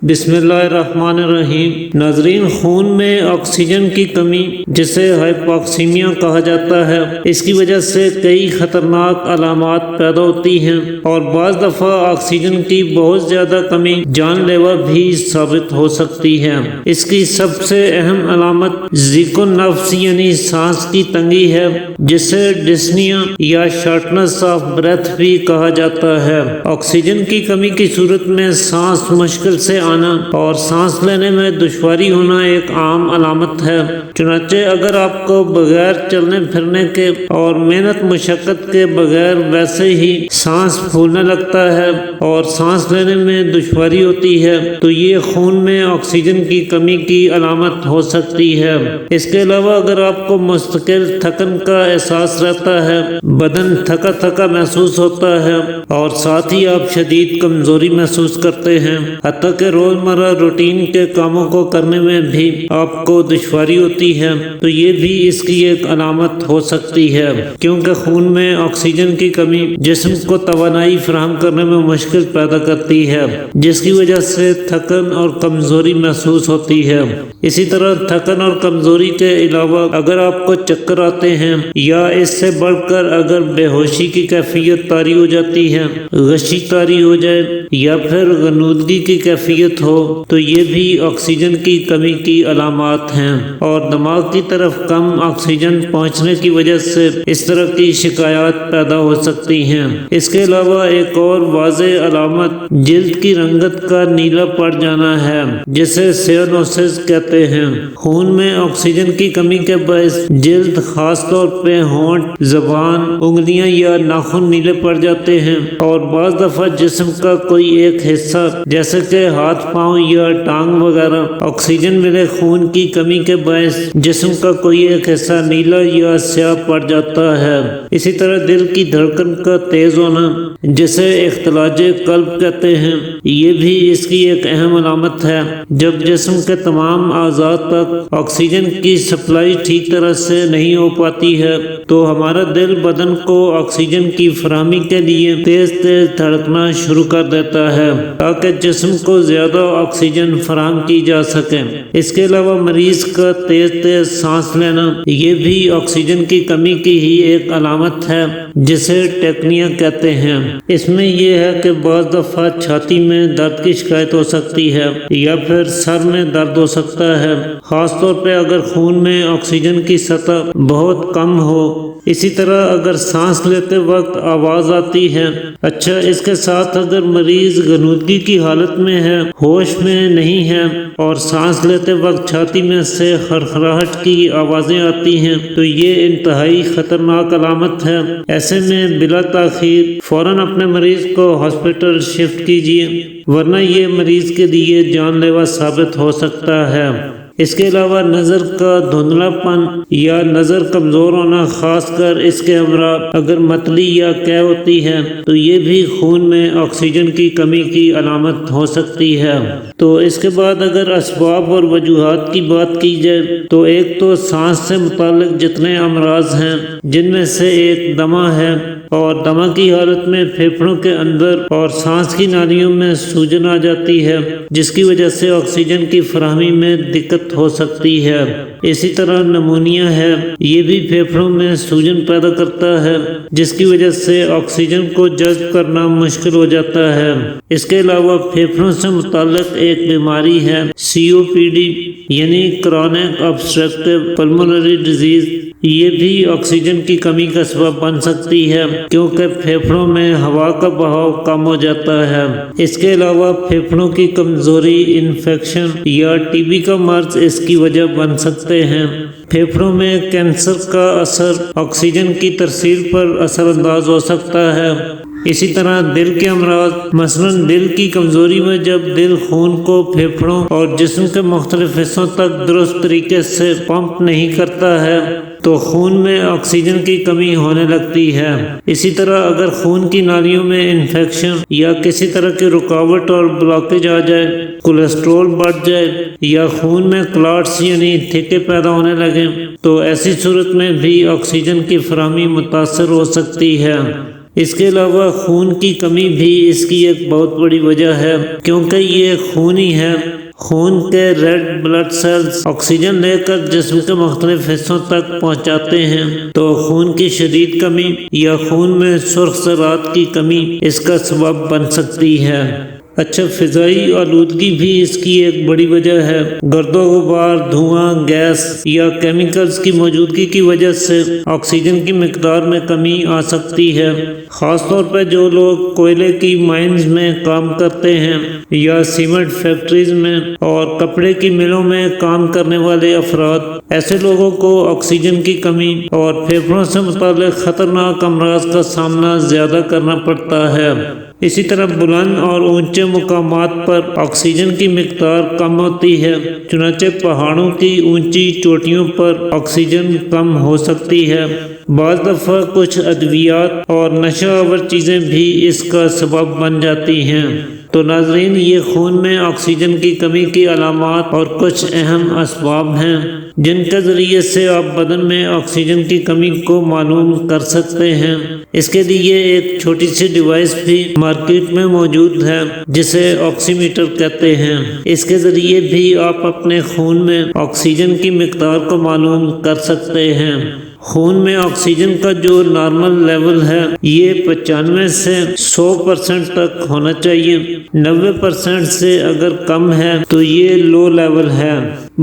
بسم اللہ الرحمن الرحیم۔ ناظرین، خون میں آکسیجن کی کمی جسے ہائپوکسیمیا کہا جاتا ہے، اس کی وجہ سے کئی خطرناک علامات پیدا ہوتی ہیں اور بعض دفعہ آکسیجن کی بہت زیادہ کمی جان لیوا بھی ثابت ہو سکتی ہے۔ اس کی سب سے اہم علامت ضیق النفس یعنی سانس کی تنگی ہے، جسے ڈسنیا یا شارٹنس آف بریتھ بھی کہا جاتا ہے۔ آکسیجن کی کمی کی صورت میں سانس مشکل سے آنا اور سانس لینے میں دشواری ہونا ایک عام علامت ہے۔ چنانچہ اگر آپ کو بغیر چلنے پھرنے کے اور محنت مشقت کے بغیر ویسے ہی سانس پھولنے لگتا ہے اور سانس لینے میں دشواری ہوتی ہے تو یہ خون میں آکسیجن کی کمی کی علامت ہو سکتی ہے۔ اس کے علاوہ اگر آپ کو مستقل تھکن کا احساس رہتا ہے، بدن تھکا تھکا محسوس ہوتا ہے اور ساتھ ہی آپ شدید کمزوری محسوس کرتے ہیں، حتیٰ کہ روزمرہ روٹین کے کاموں کو کرنے میں بھی آپ کو دشواری ہوتی ہے، تو یہ بھی اس کی ایک علامت ہو سکتی ہے، کیونکہ خون میں آکسیجن کی کمی جسم کو توانائی فراہم کرنے میں مشکل پیدا کرتی ہے، جس کی وجہ سے تھکن اور کمزوری محسوس ہوتی ہے۔ اسی طرح تھکن اور کمزوری کے علاوہ اگر آپ کو چکر آتے ہیں یا اس سے بڑھ کر اگر بے ہوشی کی کیفیت طاری ہو جاتی ہے، غشی طاری ہو جائے یا پھر غنودگی کی کیفیت ہو، تو یہ بھی آکسیجن کی کمی کی علامات ہیں، اور دماغ کی طرف کم آکسیجن پہنچنے کی وجہ سے اس طرح کی شکایات پیدا ہو سکتی ہیں۔ اس کے علاوہ ایک اور واضح علامت جلد کی رنگت کا نیلا پڑ جانا ہے، جسے سیانوسس کہتے ہیں۔ خون میں آکسیجن کی کمی کے باعث جلد، خاص طور پہ ہونٹ، زبان، انگلیاں یا ناخن نیلے پڑ جاتے ہیں، اور بعض دفعہ جسم کا کوئی ایک حصہ جیسے کہ ہاتھ، پاؤں یا ٹانگ وغیرہ آکسیجن ملے خون کی کمی کے باعث جسم کا کوئی ایک حصہ نیلا یا سیاہ پڑ جاتا ہے۔ اسی طرح دل کی دھڑکن کا تیز ہونا، جسے اختلاج قلب کہتے ہیں، یہ بھی اس کی ایک اہم علامت ہے۔ جب جسم کے تمام اعضاء تک آکسیجن کی سپلائی ٹھیک طرح سے نہیں ہو پاتی ہے تو ہمارا دل بدن کو آکسیجن کی فراہمی کے لیے تیز تیز دھڑکنا شروع کر دیتا ہے تاکہ جسم کو زیادہ آکسیجن فراہم کی جا سکے۔ اس کے علاوہ مریض کا تیز تیز سانس لینا، یہ بھی آکسیجن کی کمی کی ہی ایک علامت ہے، جسے ٹیکنیا کہتے ہیں۔ اس میں یہ ہے کہ بعض دفعہ چھاتی میں درد کی شکایت ہو سکتی ہے یا پھر سر میں درد ہو سکتا ہے، خاص طور پہ اگر خون میں آکسیجن کی سطح بہت کم ہو۔ اسی طرح اگر سانس لیتے وقت آواز آتی ہے۔ اچھا، اس کے ساتھ اگر مریض غنودگی کی حالت میں ہے، ہوش میں نہیں ہے اور سانس لیتے وقت چھاتی میں سے خرخراہٹ کی آوازیں آتی ہیں تو یہ انتہائی خطرناک علامت ہے۔ ایسے میں بلا تاخیر فوراً اپنے مریض کو ہاسپٹل شفٹ کیجیے، ورنہ یہ مریض کے لیے جان لیوا ثابت ہو سکتا ہے۔ اس کے علاوہ نظر کا دھندلا پن یا نظر کمزور ہونا، خاص کر اس کے ہمراہ اگر متلی یا قے ہوتی ہے تو یہ بھی خون میں آکسیجن کی کمی کی علامت ہو سکتی ہے۔ تو اس کے بعد اگر اسباب اور وجوہات کی بات کی جائے تو ایک تو سانس سے متعلق جتنے امراض ہیں، جن میں سے ایک دمہ ہے، اور دمہ کی حالت میں پھیپھڑوں کے اندر اور سانس کی نالیوں میں سوجن آ جاتی ہے، جس کی وجہ سے آکسیجن کی فراہمی میں دقت ہو سکتی ہے۔ اسی طرح نمونیا ہے، یہ بھی پھیپھڑوں میں سوجن پیدا کرتا ہے، جس کی وجہ سے آکسیجن کو جذب کرنا مشکل ہو جاتا ہے۔ اس کے علاوہ پھیپھڑوں سے متعلق ایک بیماری ہے COPD یعنی کرونک obstructive pulmonary disease، یہ بھی آکسیجن کی کمی کا سبب بن سکتی ہے کیونکہ پھیپھڑوں میں ہوا کا بہاؤ کم ہو جاتا ہے۔ اس کے علاوہ پھیپھڑوں کی کمزوری، انفیکشن یا TB کا مرض اس کی وجہ بن سکتے ہیں۔ پھیپھڑوں میں کینسر کا اثر آکسیجن کی ترسیل پر اثر انداز ہو سکتا ہے۔ اسی طرح دل کے امراض، مثلاً دل کی کمزوری میں جب دل خون کو پھیپھڑوں اور جسم کے مختلف حصوں تک درست طریقے سے پمپ نہیں کرتا ہے تو خون میں آکسیجن کی کمی ہونے لگتی ہے۔ اسی طرح اگر خون کی نالیوں میں انفیکشن یا کسی طرح کی رکاوٹ اور بلاکیج آ جائے، کولیسٹرول بڑھ جائے یا خون میں کلاٹس یعنی تھکے پیدا ہونے لگیں تو ایسی صورت میں بھی آکسیجن کی فراہمی متاثر ہو سکتی ہے۔ اس کے علاوہ خون کی کمی بھی اس کی ایک بہت بڑی وجہ ہے، کیونکہ یہ خون ہی ہے، خون کے ریڈ بلڈ سیلز آکسیجن لے کر جسم کے مختلف حصوں تک پہنچاتے ہیں، تو خون کی شدید کمی یا خون میں سرخ ذرات کی کمی اس کا سبب بن سکتی ہے۔ اچھا، فضائی آلودگی بھی اس کی ایک بڑی وجہ ہے۔ گرد و غبار، دھواں، گیس یا کیمیکلز کی موجودگی کی وجہ سے آکسیجن کی مقدار میں کمی آ سکتی ہے، خاص طور پر جو لوگ کوئلے کی مائنز میں کام کرتے ہیں یا سیمنٹ فیکٹریز میں اور کپڑے کی ملوں میں کام کرنے والے افراد۔ ایسے لوگوں کو آکسیجن کی کمی اور پھیپھڑوں سے متعلق خطرناک امراض کا سامنا زیادہ کرنا پڑتا ہے۔ اسی طرح بلند اور اونچے مقامات پر آکسیجن کی مقدار کم ہوتی ہے، چنانچہ پہاڑوں کی اونچی چوٹیوں پر آکسیجن کم ہو سکتی ہے۔ بعض دفعہ کچھ ادویات اور نشہ آور چیزیں بھی اس کا سبب بن جاتی ہیں۔ تو ناظرین، یہ خون میں آکسیجن کی کمی کی علامات اور کچھ اہم اسباب ہیں جن کے ذریعے سے آپ بدن میں آکسیجن کی کمی کو معلوم کر سکتے ہیں۔ اس کے لیے ایک چھوٹی سی ڈیوائس بھی مارکیٹ میں موجود ہے جسے آکسی میٹر کہتے ہیں۔ اس کے ذریعے بھی آپ اپنے خون میں آکسیجن کی مقدار کو معلوم کر سکتے ہیں۔ خون میں آکسیجن کا جو نارمل لیول ہے یہ 95 سے 100% تک ہونا چاہیے۔ 90% سے اگر کم ہے تو یہ لو لیول ہے۔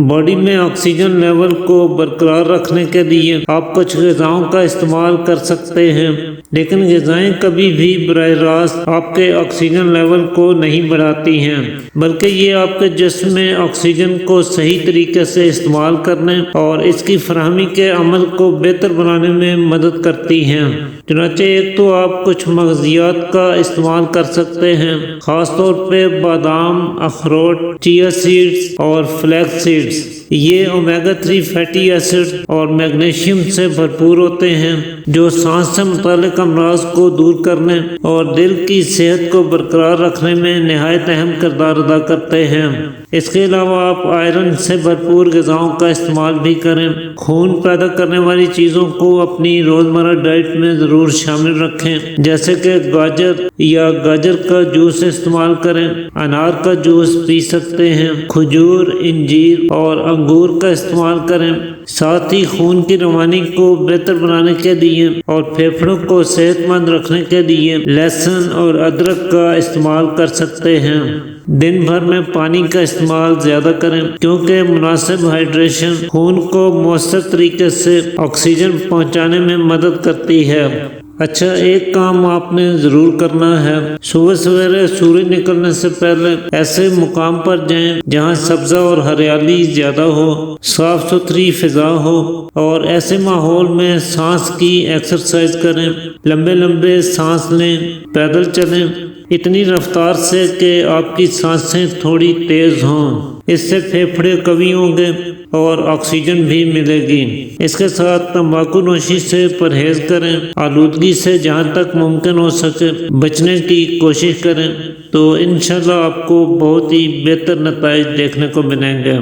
باڈی میں آکسیجن لیول کو برقرار رکھنے کے لیے آپ کچھ غذاؤں کا استعمال کر سکتے ہیں، لیکن غذائیں کبھی بھی براہ راست آپ کے آکسیجن لیول کو نہیں بڑھاتی ہیں، بلکہ یہ آپ کے جسم میں آکسیجن کو صحیح طریقے سے استعمال کرنے اور اس کی فراہمی کے عمل کو بہتر بنانے میں مدد کرتی ہیں۔ چنانچہ ایک تو آپ کچھ مغزیات کا استعمال کر سکتے ہیں، خاص طور پہ بادام، اخروٹ، چیا سیڈز اور فلیکس سیڈز۔ یہ اومیگا 3 فیٹی ایسڈ اور میگنیشیم سے بھرپور ہوتے ہیں جو سانس سے متعلق امراض کو دور کرنے اور دل کی صحت کو برقرار رکھنے میں نہایت اہم کردار ادا کرتے ہیں۔ اس کے علاوہ آپ آئرن سے بھرپور غذاؤں کا استعمال بھی کریں۔ خون پیدا کرنے والی چیزوں کو اپنی روزمرہ ڈائٹ میں ضرور شامل رکھیں، جیسے کہ گاجر یا گاجر کا جوس استعمال کریں، انار کا جوس پی سکتے ہیں، کھجور، انجیر اور انگور کا استعمال کریں۔ ساتھ ہی خون کی روانی کو بہتر بنانے کے لیے اور پھیپھڑوں کو صحت مند رکھنے کے لیے لہسن اور ادرک کا استعمال کر سکتے ہیں۔ دن بھر میں پانی کا استعمال زیادہ کریں، کیونکہ مناسب ہائیڈریشن خون کو مؤثر طریقے سے آکسیجن پہنچانے میں مدد کرتی ہے۔ اچھا، ایک کام آپ نے ضرور کرنا ہے، صبح سویرے سورج نکلنے سے پہلے ایسے مقام پر جائیں جہاں سبزہ اور ہریالی زیادہ ہو، صاف ستھری فضا ہو اور ایسے ماحول میں سانس کی ایکسرسائز کریں، لمبے لمبے سانس لیں، پیدل چلیں اتنی رفتار سے کہ آپ کی سانسیں تھوڑی تیز ہوں۔ اس سے پھیپھڑے قوی ہوں گے اور آکسیجن بھی ملے گی۔ اس کے ساتھ تمباکو نوشی سے پرہیز کریں، آلودگی سے جہاں تک ممکن ہو سکے بچنے کی کوشش کریں، تو انشاءاللہ آپ کو بہت ہی بہتر نتائج دیکھنے کو ملیں گے۔